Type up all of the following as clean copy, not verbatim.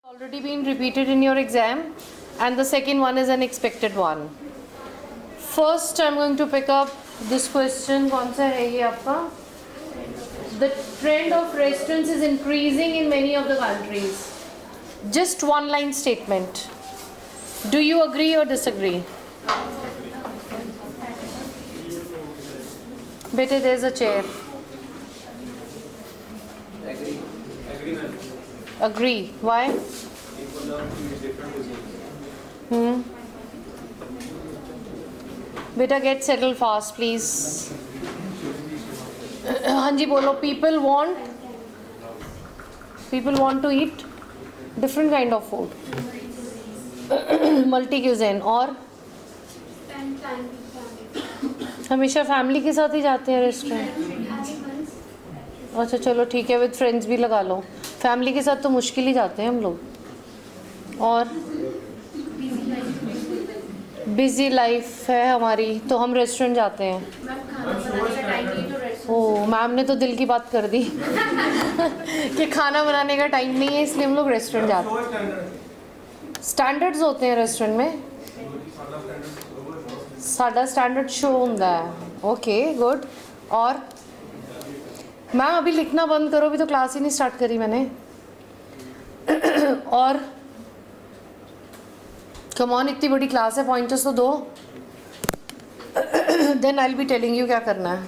Already been repeated in your exam, and the second one is an expected one. First, I'm going to pick up this question. कौन सा है ये आपका? The trend of restaurants is increasing in many of the countries. Just one line statement. Do you agree or disagree? Bete, there's a chair. Agree. Why? Beta, get settled fast, please. हाँ जी बोलो. People want to eat different kind of food. Multi cuisine. और हमेशा family के साथ ही जाते हैं restaurant. अच्छा चलो ठीक है, विद फ्रेंड्स भी लगा लो. फैमिली के साथ तो मुश्किल ही जाते हैं हम लोग. और बिजी लाइफ है हमारी, तो हम रेस्टोरेंट जाते हैं. ओह, मैम ने तो दिल की बात कर दी कि खाना बनाने का टाइम नहीं है, इसलिए हम लोग रेस्टोरेंट जाते हैं. स्टैंडर्ड्स होते हैं रेस्टोरेंट में. साडा स्टैंडर्ड शो होता है. Okay good. और मैम अभी लिखना बंद करो, अभी तो क्लास ही नहीं स्टार्ट करी मैंने. और कम ऑन, इतनी बड़ी क्लास है, पॉइंटर्स तो दो. Then I will be telling you क्या करना है.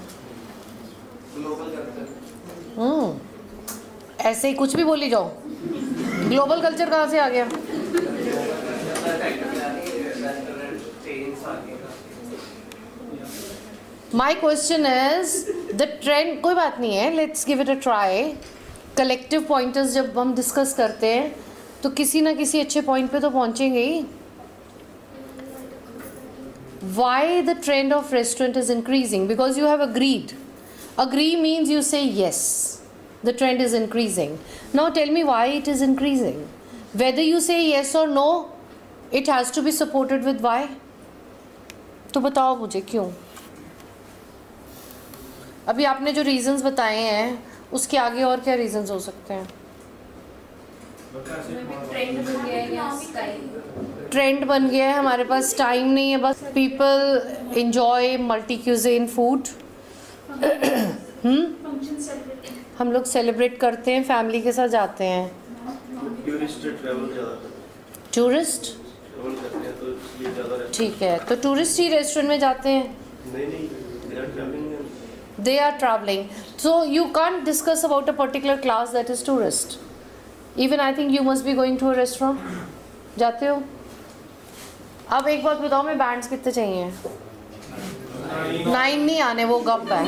ऐसे ही कुछ भी बोली जाओ. ग्लोबल कल्चर कहाँ से आ गया? My question is the trend. कोई बात नहीं है, let's give it a try. Collective pointers जब हम डिस्कस करते हैं तो किसी ना किसी अच्छे पॉइंट पे तो पहुंचेंगे ही. Why the trend of restaurant is increasing? Because you have agreed. Agree means you say yes, the trend is increasing. Now tell me why it is increasing. Whether you say yes or no, it has to be supported with why. तो बताओ मुझे क्यों. अभी आपने जो reasons बताए हैं उसके आगे और क्या रीजंस हो सकते हैं? ट्रेंड बन गया है, हमारे पास टाइम नहीं है. बस people enjoy multi cuisine food. हम लोग सेलिब्रेट करते हैं, फैमिली के साथ जाते हैं. टूरिस्ट ठीक है, तो टूरिस्ट ही रेस्टोरेंट में जाते हैं. They are traveling. So you can't discuss about a particular class that is tourist. Even I think you must be going to a restaurant. जाते हो? अब एक बात बताओ, मैं बैंड्स कितने चाहिए? 9 नहीं आने, वो गप है.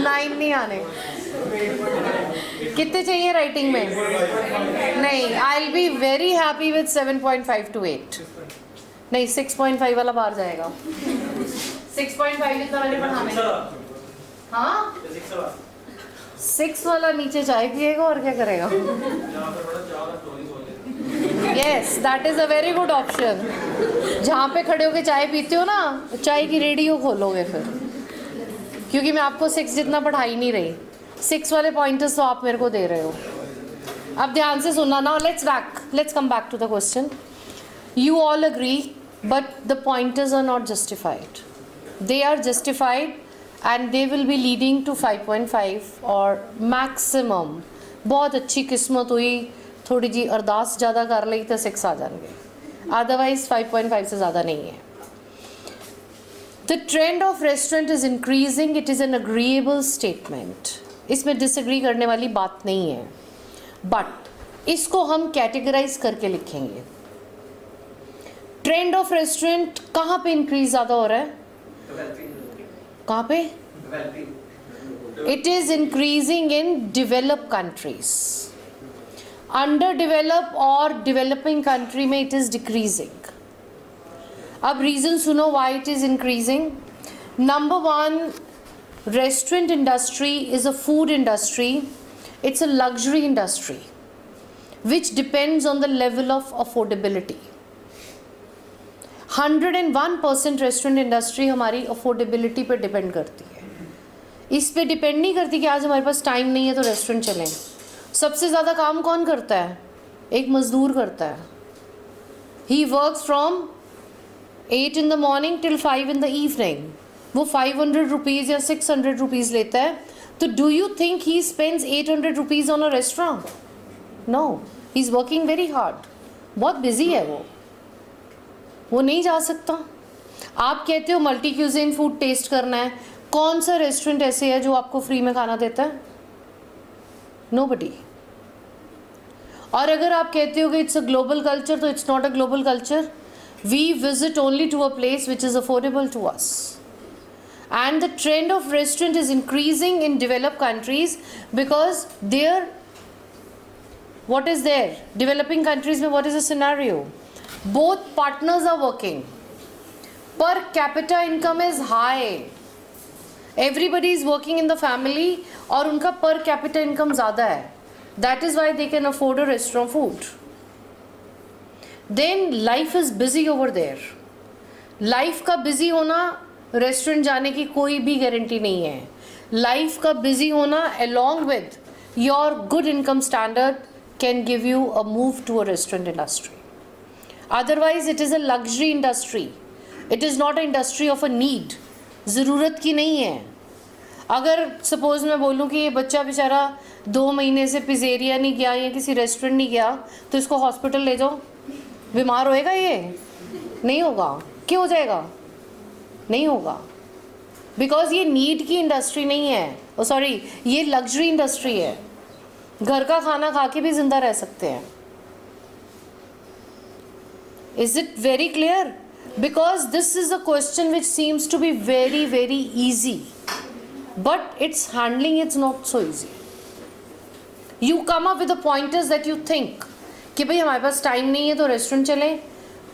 9 नहीं आने. कितने चाहिए राइटिंग में? नहीं, I'll be very happy with 7.5 to 8. नहीं, 6.5 वाला बाहर जाएगा. 6.5 जितना मैंने पढ़ाना है. हाँ, 6 वाला नीचे चाय पिएगा और क्या करेगा? Yes, that is a very good option. जहाँ पे खड़े होके चाय पीते हो ना, चाय की रेडियो खोलोगे फिर, क्योंकि मैं आपको 6 जितना पढ़ा ही नहीं रही. 6 वाले पॉइंटर्स तो आप मेरे को दे रहे हो. अब ध्यान से सुनना. Now let's come back to the question. You all agree, but the pointers are not justified. They are justified and they will be leading to 5.5 or maximum. बहुत अच्छी किस्मत हुई, थोड़ी जी अरदास ज़्यादा कर ली तो 6 आ जाएंगे. अदरवाइज 5.5 से ज़्यादा नहीं है. The trend of restaurant is increasing. It is an agreeable statement. इसमें डिसएग्री करने वाली बात नहीं है, बट इसको हम कैटेगराइज करके लिखेंगे. ट्रेंड ऑफ रेस्टोरेंट कहाँ पे इंक्रीज ज़्यादा हो रहा है? कहाँ पे? It is increasing in developed countries. Underdeveloped और developing country में it is decreasing. अब reason सुनो why it is increasing. Number 1, restaurant industry is a food industry. It's a luxury industry which depends on the level of affordability. 101% restaurant industry हमारी affordability पे depend करती है. इस पे depend नहीं करती कि आज हमारे पास टाइम नहीं है तो रेस्टोरेंट चलें. सबसे ज़्यादा काम कौन करता है? एक मजदूर करता है, he works from 8 in the morning till 5 in the evening, वो 500 रुपीज़ या 600 रुपीज़ लेता है, तो do you think he spends 800 rupees on a restaurant? No, he is working very hard, बहुत बिजी है वो नहीं जा सकता। आप कहते हो मल्टी क्यूजिन फूड टेस्ट करना है, कौन सा रेस्टोरेंट ऐसे है जो आपको फ्री में खाना देता है? नोबडी। और अगर आप कहते हो कि इट्स अ ग्लोबल कल्चर, तो it's not a global culture. We visit only to a place which is affordable to us, and the trend of restaurant is increasing in developed countries because there, what is there? Developing countries में what is the scenario? Both partners are working. Per capita income is high. Everybody is working in the family और उनका per capita income ज़्यादा है. That is why they can afford a restaurant food. Then life is busy over there. Life का busy होना restaurant जाने की कोई भी गारंटी नहीं है। लाइफ का बिजी होना along with your good income standard can give you a move to a restaurant industry. Otherwise it is a luxury industry. It is not an industry of a need. ज़रूरत की नहीं है। अगर suppose मैं बोलूँ कि ये बच्चा बेचारा 2 महीने से पिज़ेरिया नहीं गया या किसी रेस्टोरेंट नहीं गया, तो इसको हॉस्पिटल ले जाओ, बीमार होएगा? ये नहीं होगा। क्यों हो जाएगा? नहीं होगा, बिकॉज ये नीड की इंडस्ट्री नहीं है, सॉरी ये लग्जरी इंडस्ट्री है। घर का खाना खा के भी जिंदा रह सकते हैं। Is it very clear? Because this is a question which seems to be very very easy, but it's handling it's not so easy. You come up with the pointers that you think कि भाई हमारे पास time नहीं है तो restaurant चलें,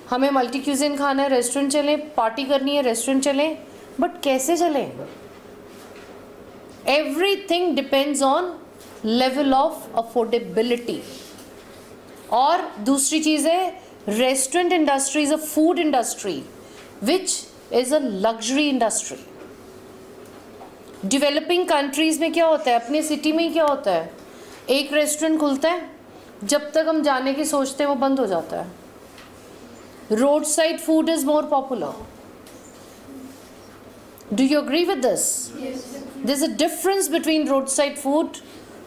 हमें multi cuisine खाना है रेस्टोरेंट चलें, पार्टी करनी है रेस्टोरेंट चलें, बट कैसे चलें? Everything depends on level of affordability. और दूसरी चीज़ है, restaurant industry is a food industry which is a luxury industry. Developing countries में क्या होता है, अपने सिटी में ही क्या होता है, एक रेस्टोरेंट खुलता है, जब तक हम जाने की सोचते हैं वो बंद हो जाता है। Road side food is more popular. Do you agree with this? There is a difference between road side food,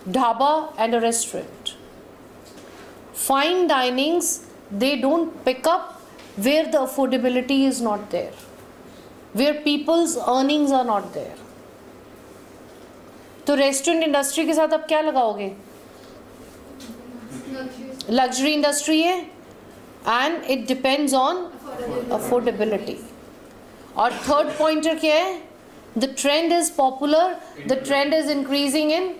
dhaba and a restaurant. Fine dinings they don't pick up where the affordability is not there, where people's earnings are not there. तो restaurant industry के साथ आप क्या लगाओगे? Luxury industry है and it depends on affordability. और third pointer क्या है? The trend is popular, the trend is increasing in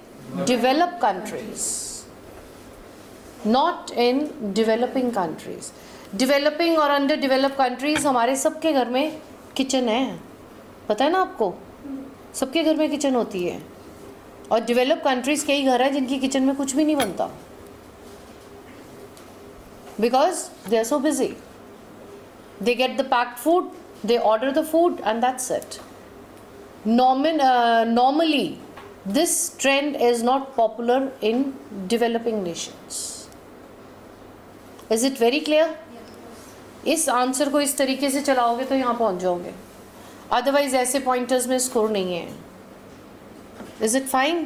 developed countries, not in developing countries. Developing और अंडर डेवलप्ड कंट्रीज हमारे सबके घर में किचन है, पता है ना आपको? सबके घर में किचन होती है। और डेवलप्ड कंट्रीज कई घर है जिनकी किचन में कुछ भी नहीं बनता, because they are so busy. They get the packed food, they order the food and that's it. Normally this trend is not popular in developing nations. Is it very clear? इस answer को इस तरीके से चलाओगे तो यहाँ पहुँच जाओगे, अदरवाइज ऐसे पॉइंटर्स में स्कोर नहीं है। Is it fine?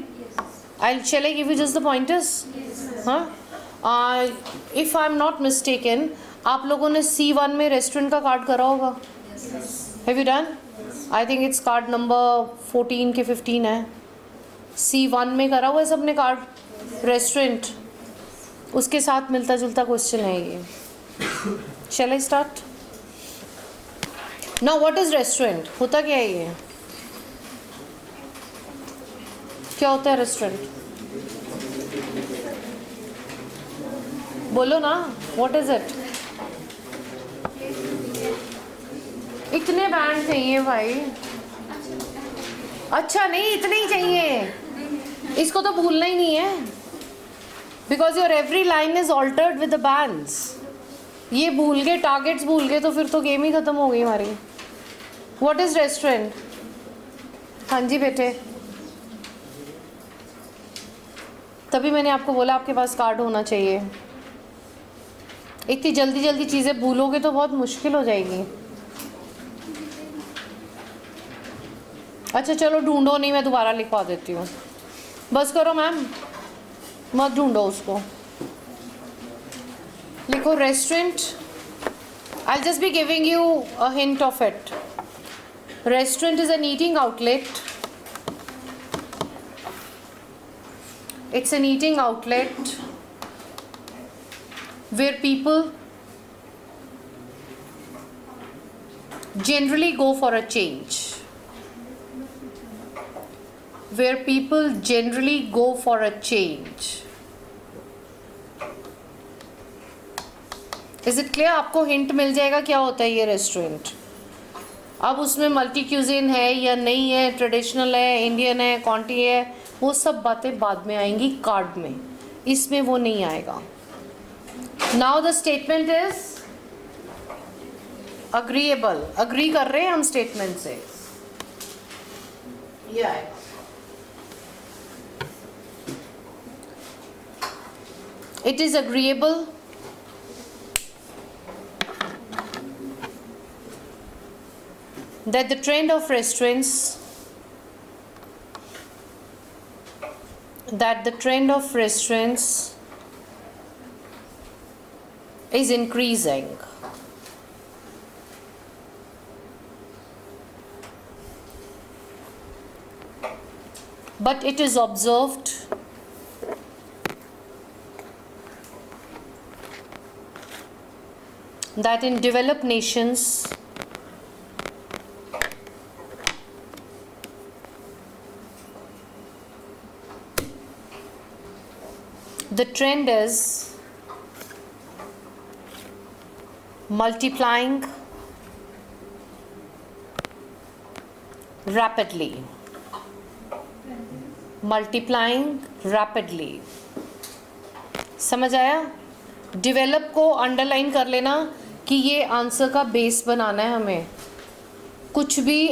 Shall I give you just the pointers? हाँ, if I'm not mistaken, आप लोगों ने C1 में रेस्टोरेंट का कार्ड करा होगा। Have you done? I think it's card number 14 के 15 है। C1 में करा हुआ है सबने कार्ड रेस्टोरेंट, उसके साथ मिलता जुलता क्वेश्चन है ये। Shall I start? Now what is restaurant? होता क्या है ये? क्या होता है रेस्टोरेंट? बोलो ना, what is it? इतने बैंड चाहिए भाई। अच्छा नहीं, इतने ही चाहिए, इसको तो भूलना ही नहीं है, because your every line is altered with the bands. ये भूल गए, टारगेट्स भूल गए, तो फिर तो गेम ही खत्म हो गई हमारी। What is restaurant? हाँ जी बेटे, तभी मैंने आपको बोला आपके पास कार्ड होना चाहिए। इतनी जल्दी जल्दी चीज़ें भूलोगे तो बहुत मुश्किल हो जाएगी। अच्छा चलो ढूंढो नहीं, मैं दोबारा लिखवा देती हूँ। बस करो मैम, मत ढूंढो उसको। लिखो restaurant. I'll just be giving you a hint of it. Restaurant is an eating outlet. It's an eating outlet where people generally go for a change. Where people generally go for a change. Is it clear? आपको hint मिल जाएगा क्या होता है ये restaurant. अब उसमें multi cuisine है या नहीं है, ट्रेडिशनल है, इंडियन है, कॉन्टी है, वो सब बातें बाद में आएंगी कार्ड में, इसमें वो नहीं आएगा। Now the statement is agreeable. Agree कर रहे हैं हम स्टेटमेंट से, ये आएगा। It is agreeable that the trend of restaurants is increasing. But it is observed that in developed nations the trend is multiplying rapidly. Multiplying rapidly. समझ आया? Develop को अंडरलाइन कर लेना कि ये आंसर का बेस बनाना है हमें, कुछ भी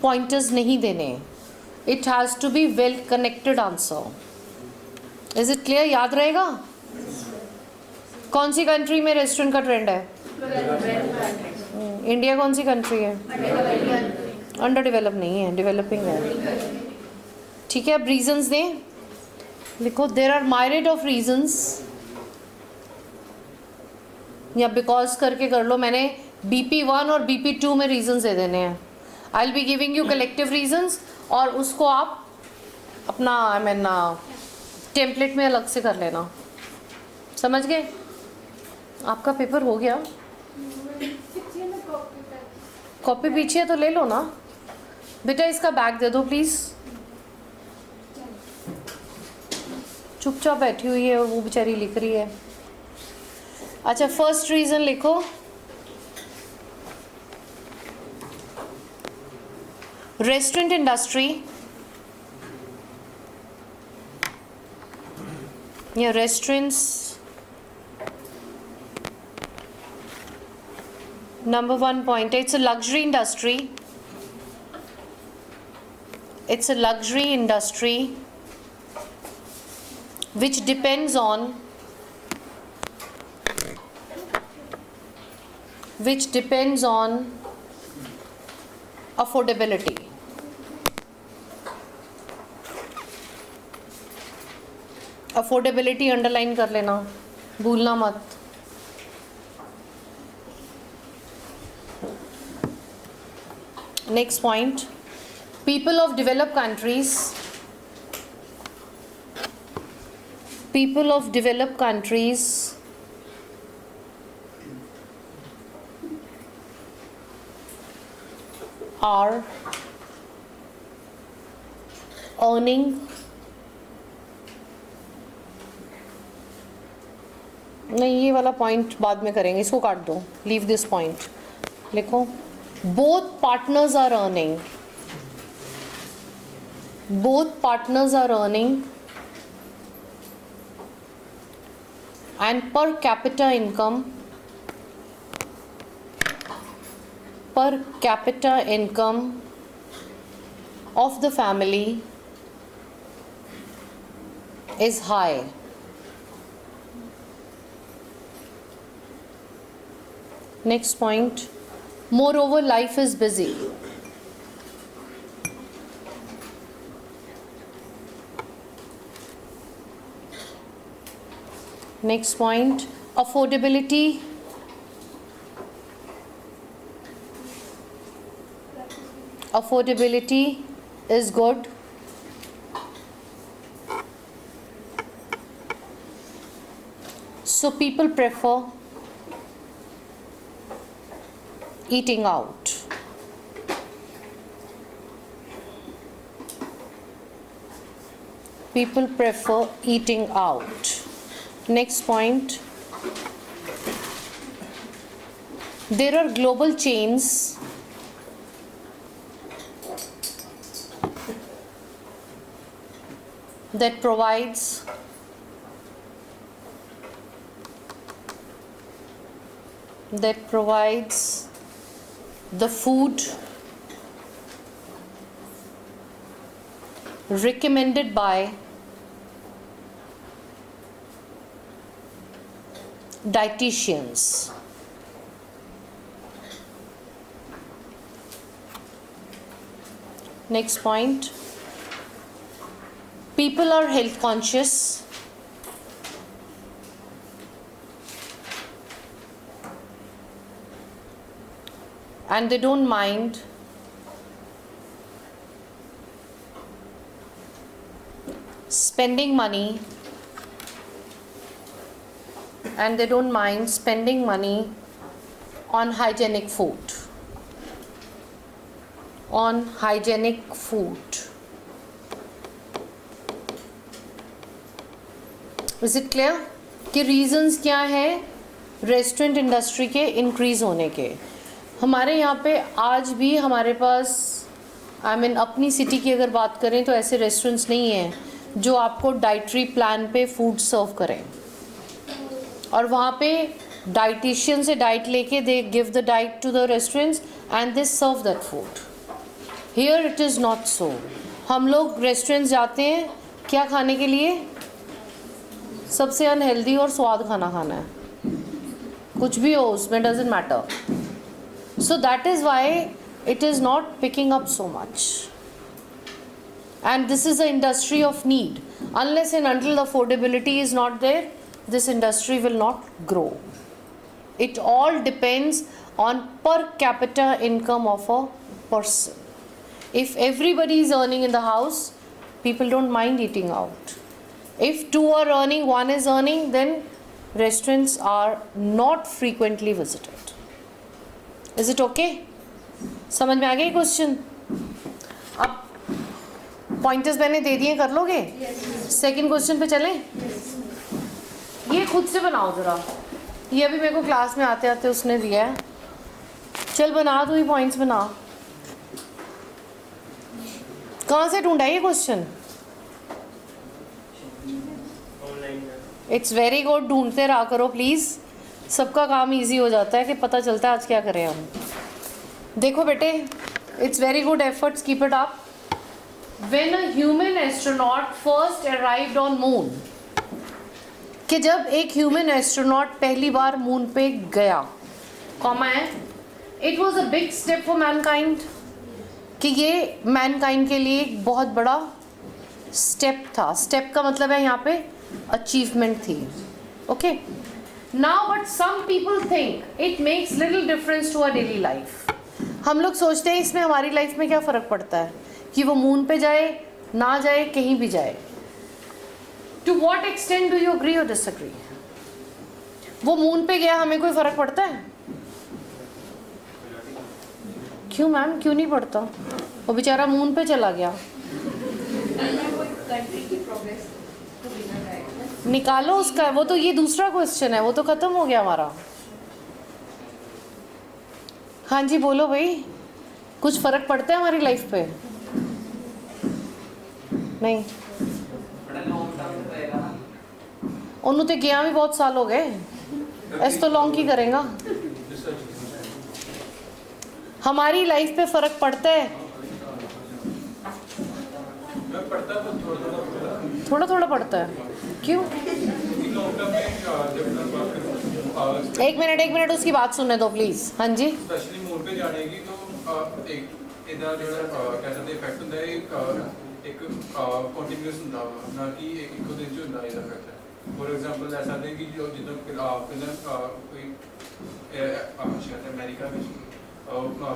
पॉइंटर्स नहीं देने। It has to be well connected answer. Is it clear? याद रहेगा? कौन सी कंट्री में रेस्टोरेंट का ट्रेंड है? इंडिया कौन सी कंट्री है? अंडर डेवलप नहीं है, डेवलपिंग है। ठीक है, अब रीजंस दें। लिखो देर आर मायरेड ऑफ रीजंस, या बिकॉज करके कर लो। मैंने BP1 और BP2 में रीजंस दे देने हैं। आई will be giving you collective reasons और उसको आप अपना टेम्पलेट में अलग से कर लेना। समझ गए? आपका पेपर हो गया? कॉपी पीछे है तो ले लो ना बेटा। इसका बैग दे दो प्लीज़। चुपचाप बैठी हुई है और वो बेचारी लिख रही है। अच्छा, फर्स्ट रीज़न लिखो। रेस्टोरेंट इंडस्ट्री या restaurants, number 1 point, it's a luxury industry. It's a luxury industry which depends on affordability. Affordability underline कर लेना, भूलना मत। Next point, people of developed countries are earning नहीं, ये वाला पॉइंट बाद में करेंगे, इसको काट दो, लीव दिस पॉइंट। लिखो both partners are earning and per capita income of the family is high. Next point, moreover, life is busy. Next point, affordability. Affordability is good. So people prefer eating out. People prefer eating out. Next point, there are global chains that provides the food recommended by dietitians. Next point, people are health conscious. And they don't mind spending money, on hygienic food. Is it clear कि reasons क्या है restaurant industry के increase होने के? हमारे यहाँ पे आज भी हमारे पास अपनी सिटी की अगर बात करें तो ऐसे रेस्टोरेंट्स नहीं हैं जो आपको डाइटरी प्लान पे फूड सर्व करें, और वहाँ पे डाइटिशियन से डाइट लेके they give the diet to the restaurants and they serve that food. Here it is not so. हम लोग रेस्टोरेंट्स जाते हैं क्या खाने के लिए? सबसे अनहेल्दी और स्वाद खाना खाना है, कुछ भी हो उसमें, doesn't matter. So that is why it is not picking up so much. And this is an industry of need. Unless and until the affordability is not there, this industry will not grow. It all depends on per capita income of a person. If everybody is earning in the house, people don't mind eating out. If two are earning, one is earning, then restaurants are not frequently visited. Is it okay? समझ में आ गया question? अब pointers मैंने दे दिए, कर लोगे? Second question पे चलें? ये खुद से बनाओ ज़रा. ये अभी मेरे को क्लास में आते आते उसने दिया है. चल बना दो, ये पॉइंट्स बना. कहाँ से ढूंढा ये क्वेश्चन? It's very good. ढूंढते रहा करो प्लीज़. सबका काम इजी हो जाता है कि पता चलता है आज क्या करें हम. देखो बेटे, it's very good efforts, keep it up. When a human astronaut first arrived on moon, कि जब एक ह्यूमन एस्ट्रोनॉट पहली बार मून पे गया, कॉमा है, it was a big step for Mankind, कि ये मैनकाइंड के लिए एक बहुत बड़ा स्टेप था. स्टेप का मतलब है यहाँ पे अचीवमेंट थी. Okay. Now but some people think it makes little difference to our daily life. हम लोग सोचते हैं इसमें हमारी लाइफ में क्या फ़र्क पड़ता है कि वो मून पे जाए ना जाए, कहीं भी जाए. To what extent do you agree or disagree? वो मून पे गया, हमें कोई फ़र्क पड़ता है? क्यों मैम, क्यों नहीं पड़ता? वो बेचारा मून पे चला गया. निकालो उसका, वो तो ये दूसरा क्वेश्चन है, वो तो ख़त्म हो गया हमारा. हाँ जी बोलो भाई, कुछ फ़र्क पड़ता है हमारी लाइफ पे? नहीं. उन्होंने तो गया भी बहुत साल हो गए, ऐसे तो लॉन्ग की करेगा. हमारी लाइफ पे फ़र्क पड़ता है? थोड़ा थोड़ा पड़ता है. क्यों? एक मिनट उसकी बात सुनने दो प्लीज। हाँ जी, स्पेशली मून पे जाने की तो एक ਇਹਦਾ ਜਿਹੜਾ ਕਹਿ ਸਕਦੇ ਇਫੈਕਟ ਹੁੰਦਾ ਹੈ ਇੱਕ ਕੰਟੀਨਿਊਸ ਹੁੰਦਾ ਵਾ, ਨਾ ਕਿ ਇੱਕੋ ਦਿਨ 'ਚ ਹੁੰਦਾ ਇਹਦਾ ਇਫੈਕਟ। ਫੋਰ ਐਗਜ਼ਾਮਪਲ ਲੈ ਸਕਦੇ ਕਿ ਜੋ ਜਿੱਦਾਂ ਪਹਿਲਾਂ ਕੋਈ ਸ਼ਾਇਦ ਅਮਰੀਕਾ ਵਿੱਚ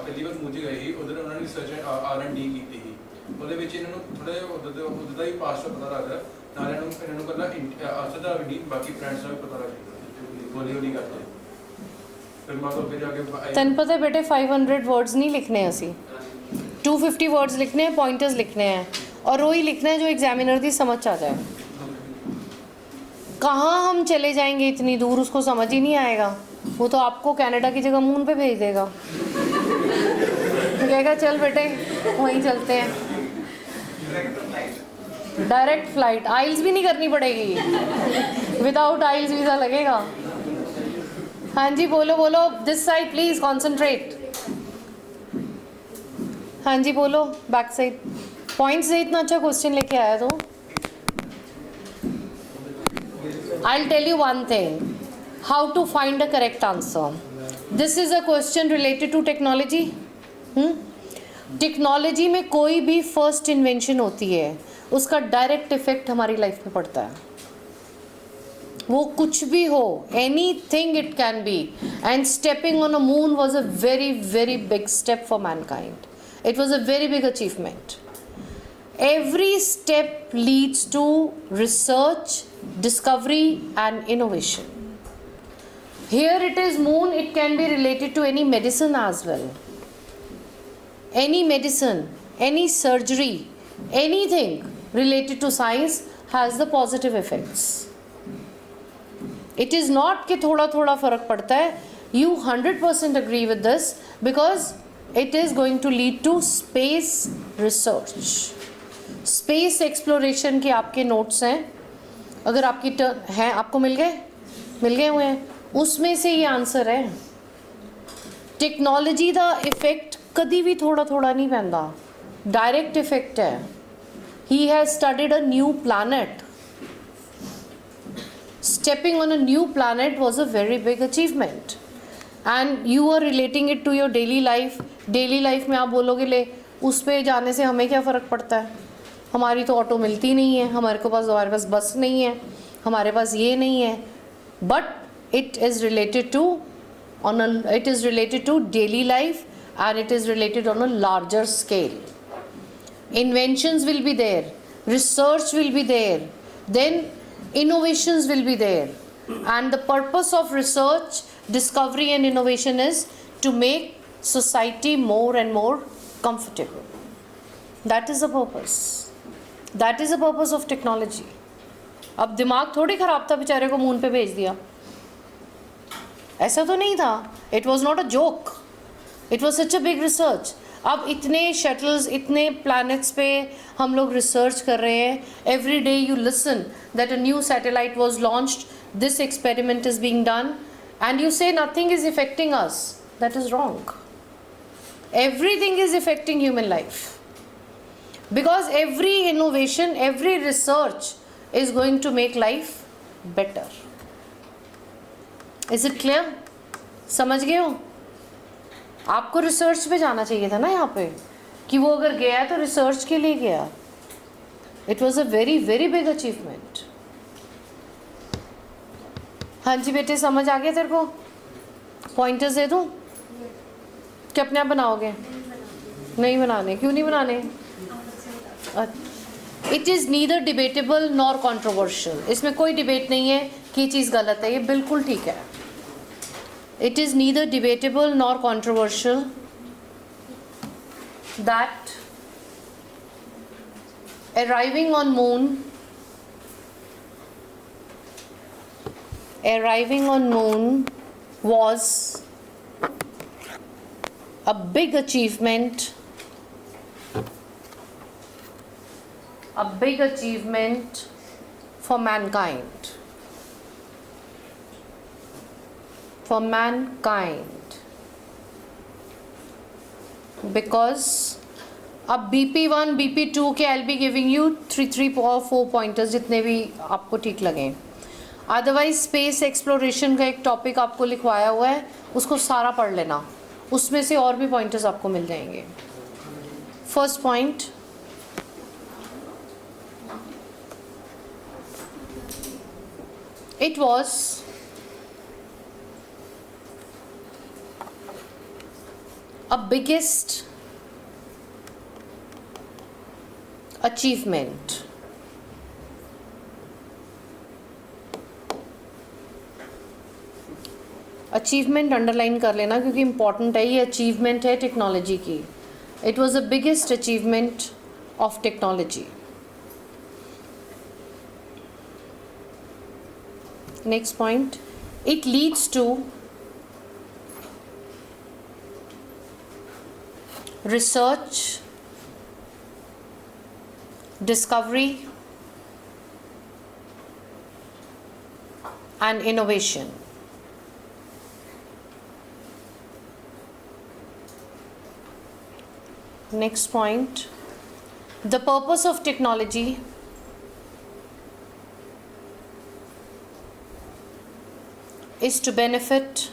ਪਹਿਲੀ ਵਾਰ ਮੂੰਹ 'ਚ ਗਏ ਸੀ, ਉਧਰ ਉਹਨਾਂ ਨੇ ਰਿਸਰਚ R&D ਕੀਤੀ ਸੀ। ਉਹਦੇ ਵਿੱਚ ਇਹਨਾਂ ਨੂੰ ਥੋੜ੍ਹਾ ਜਿਹਾ ਉੱਧਰ ਦਾ ਹੀ ਪਾਸਟ ਪਤਾ ਲੱਗਦਾ, ਨਾਲ ਇਹਨਾਂ ਨੂੰ ਪਹਿਲਾਂ ਅਸਲ ਦਾ ਵੀ ਨਹੀਂ, ਬਾਕੀ ਫਰੈਂਡਸ ਦਾ ਵੀ ਪਤਾ ਲੱਗ ਜਾਂਦਾ ਹੌਲੀ ਹੌਲੀ ਕਰਦੇ। ਫਿਰ ਮੈਂ ਤਾਂ ਫਿਰ ਜਾ ਕੇ ਤੈਨੂੰ ਪਤਾ ਬੇਟੇ 500 वर्ड्स नहीं लिखने हैं ਅਸੀਂ 250 वर्ड्स लिखने हैं, पॉइंटर्स लिखने हैं, और वही लिखना है जो एग्जामिनर की समझ आ जाए। कहाँ हम चले जाएंगे इतनी दूर, उसको समझ ही नहीं आएगा। वो तो आपको कनाडा की जगह मून पे भेज देगा, कहेगा चल बेटे वहीं चलते हैं। डायरेक्ट फ्लाइट, आइल्स भी नहीं करनी पड़ेगी, विदाउट आइल्स वीज़ा लगेगा। हाँ जी बोलो बोलो, दिस साइड प्लीज कॉन्सेंट्रेट। हाँ जी बोलो, बैक साइड। पॉइंट्स से इतना अच्छा क्वेश्चन लेके आया तो I will tell you one thing, how to find a correct answer. This is a question related to technology. Technology में कोई भी फर्स्ट इन्वेंशन होती है, उसका डायरेक्ट इफेक्ट हमारी लाइफ में पड़ता है। वो कुछ भी हो, any thing it can be, and stepping on a moon was a very very big step for Mankind. It was a very big achievement. Every step leads to research, discovery and innovation. Here it is moon, it can be related to any medicine as well. Any medicine, any surgery, anything related to science has the positive effects. It is not कि थोड़ा थोड़ा फर्क पड़ता है. You 100% agree with this because it is going to lead to space research. Space exploration के आपके notes हैं, अगर आपकी टर्न हैं, आपको मिल गए हुए हैं, उसमें से ये आंसर है। टेक्नोलॉजी दा इफेक्ट कभी भी थोड़ा थोड़ा नहीं पैंदा, डायरेक्ट इफेक्ट है। He has studied a new planet. Stepping on a new planet was a very big achievement. And you are relating it to your daily life. Daily life में आप बोलोगे ले उस पे जाने से हमें क्या फ़र्क पड़ता है, हमारी तो ऑटो मिलती नहीं है, हमारे पास बस नहीं है, हमारे पास ये नहीं है। But it is related to daily life and it is related on a larger scale. Inventions will be there, research will be there, then innovations will be there, and the purpose of research, discovery and innovation is to make society more and more comfortable. That is the purpose. That is the purpose of technology. अब दिमाग थोड़ी खराब था बेचारे को moon पे भेज दिया, ऐसा तो नहीं था. It was not a joke. It was such a big research. अब इतने शटल्स, इतने प्लैनेट्स पे हम लोग रिसर्च कर रहे हैं. Every day you listen that a new satellite was launched, this experiment is being done, and you say nothing is affecting us. That is wrong. Everything is affecting human life because every innovation, every research is going to make life better. Is it clear? समझ गए हो? आपको research पे जाना चाहिए था ना यहाँ पे, कि वो अगर गया तो रिसर्च के लिए गया. It was a very very big achievement. हाँ जी बेटे, समझ आ गया तेरे को? पॉइंटर्स दे दूँ कि अपने आप बनाओगे? नहीं बनाने. क्यों नहीं बनाने? It is neither debatable nor controversial. इसमें कोई डिबेट नहीं है कि ये चीज़ गलत है, ये बिल्कुल ठीक है. It is neither debatable nor controversial that arriving on moon was a big achievement for mankind. Because अब BP1 BP2 के I'll be giving you 3 or 4 pointers जितने भी आपको ठीक लगें. अदरवाइज स्पेस एक्सप्लोरेशन का एक टॉपिक आपको लिखवाया हुआ है, उसको सारा पढ़ लेना, उसमें से और भी पॉइंटर्स आपको मिल जाएंगे. First point, it was a biggest achievement achievement underline कर लेना क्योंकि इम्पॉर्टेंट है, ये अचीवमेंट है टेक्नोलॉजी की. It was the biggest achievement of technology. Next point, it leads to research, discovery and innovation. Next point, the purpose of technology is to benefit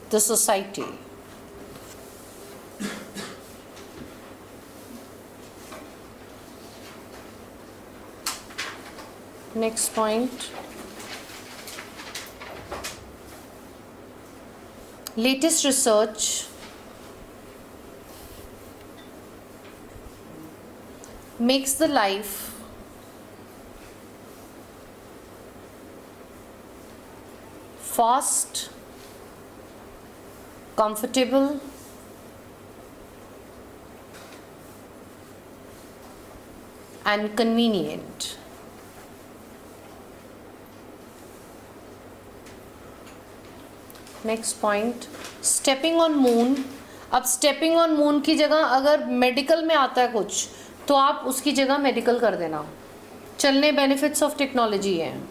the society. Next point, latest research makes the life fast, comfortable and convenient. Next point, stepping on moon. अब stepping on moon की जगह अगर medical में आता है कुछ तो आप उसकी जगह मेडिकल कर देना. चलने बेनिफिट्स ऑफ टेक्नोलॉजी है.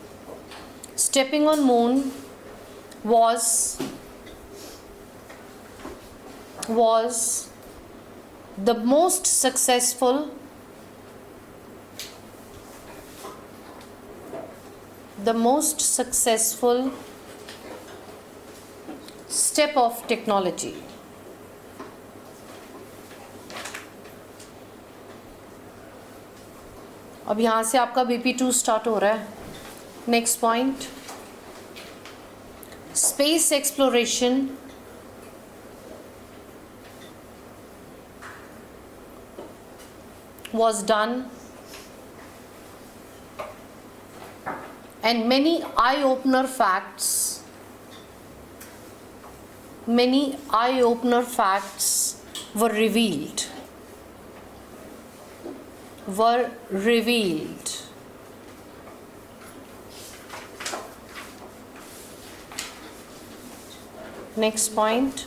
Stepping on moon was the most successful step of technology. अब यहाँ से आपका BP2 स्टार्ट हो रहा है. Next point, space exploration was done and many eye-opener facts were revealed. Next point,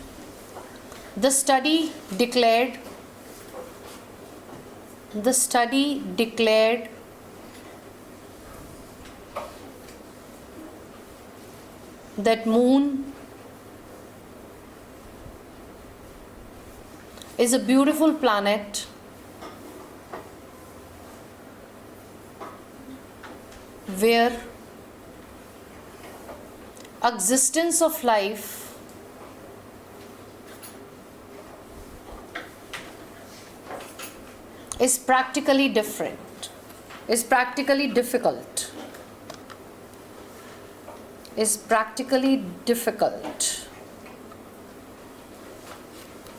the study declared that moon is a beautiful planet where existence of life is practically difficult.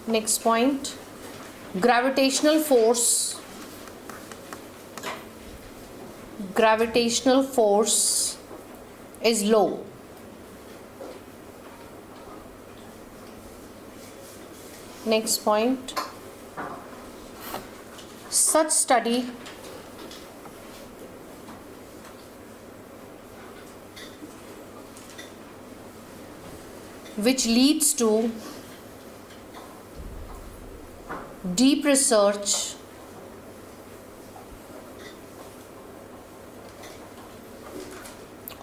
Next point, gravitational force is low. Next point, such study which leads to deep research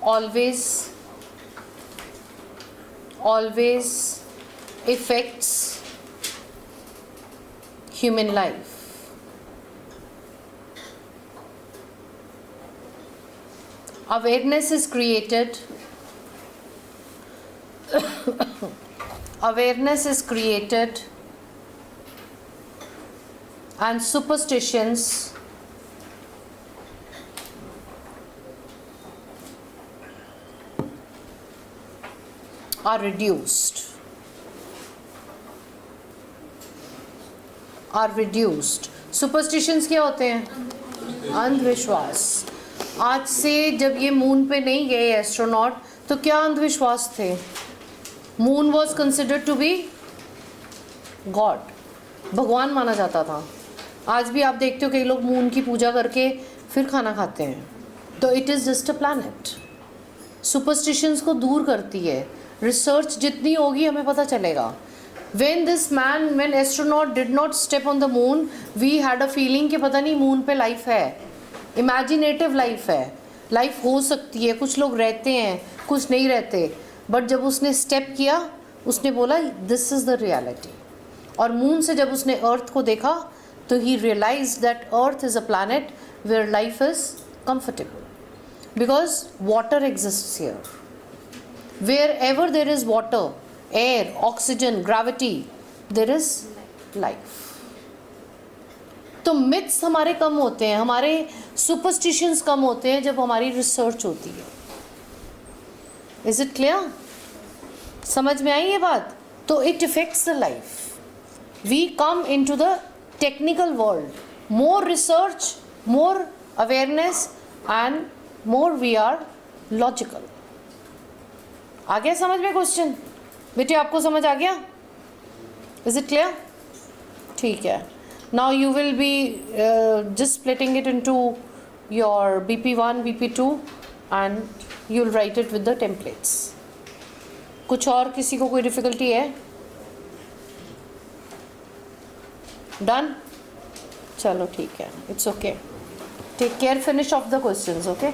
always affects human life. awareness is created awareness is created and superstitions are reduced superstitions क्या होते हैं? अंधविश्वास। आज से जब ये moon पे नहीं गए एस्ट्रोनॉट तो क्या अंधविश्वास थे? Moon was considered to be god, भगवान माना जाता था। आज भी आप देखते हो कई लोग मून की पूजा करके फिर खाना खाते हैं, तो it is just a planet. Superstitions को दूर करती है। रिसर्च जितनी होगी हमें पता चलेगा। when astronaut did not step on the moon, we had a feeling कि पता नहीं मून पे लाइफ है, इमेजिनेटिव लाइफ है, लाइफ हो सकती है, कुछ लोग रहते हैं कुछ नहीं रहते। बट जब उसने स्टेप किया उसने बोला दिस इज़ द रियलिटी। और मून से जब उसने अर्थ को देखा तो ही realise that earth is a planet where life is comfortable because water exists here. Wherever there is water, air, oxygen, gravity, there is life. तो मिथ्स हमारे कम होते हैं, हमारे सुपरस्टिशंस कम होते हैं जब हमारी रिसर्च होती है। Is it clear? समझ में आई ये बात? तो it affects the life. We come in to the technical world, more research, more awareness and more we are logical. आ गया समझ में क्वेश्चन? बेटे आपको समझ आ गया? Is it clear? ठीक है। Now you will be just splitting it into your BP1, BP2 and you will write it with the templates. कुछ और किसी को कोई डिफिकल्टी है? डन? चलो ठीक है, it's okay. Take care, finish off the questions, okay.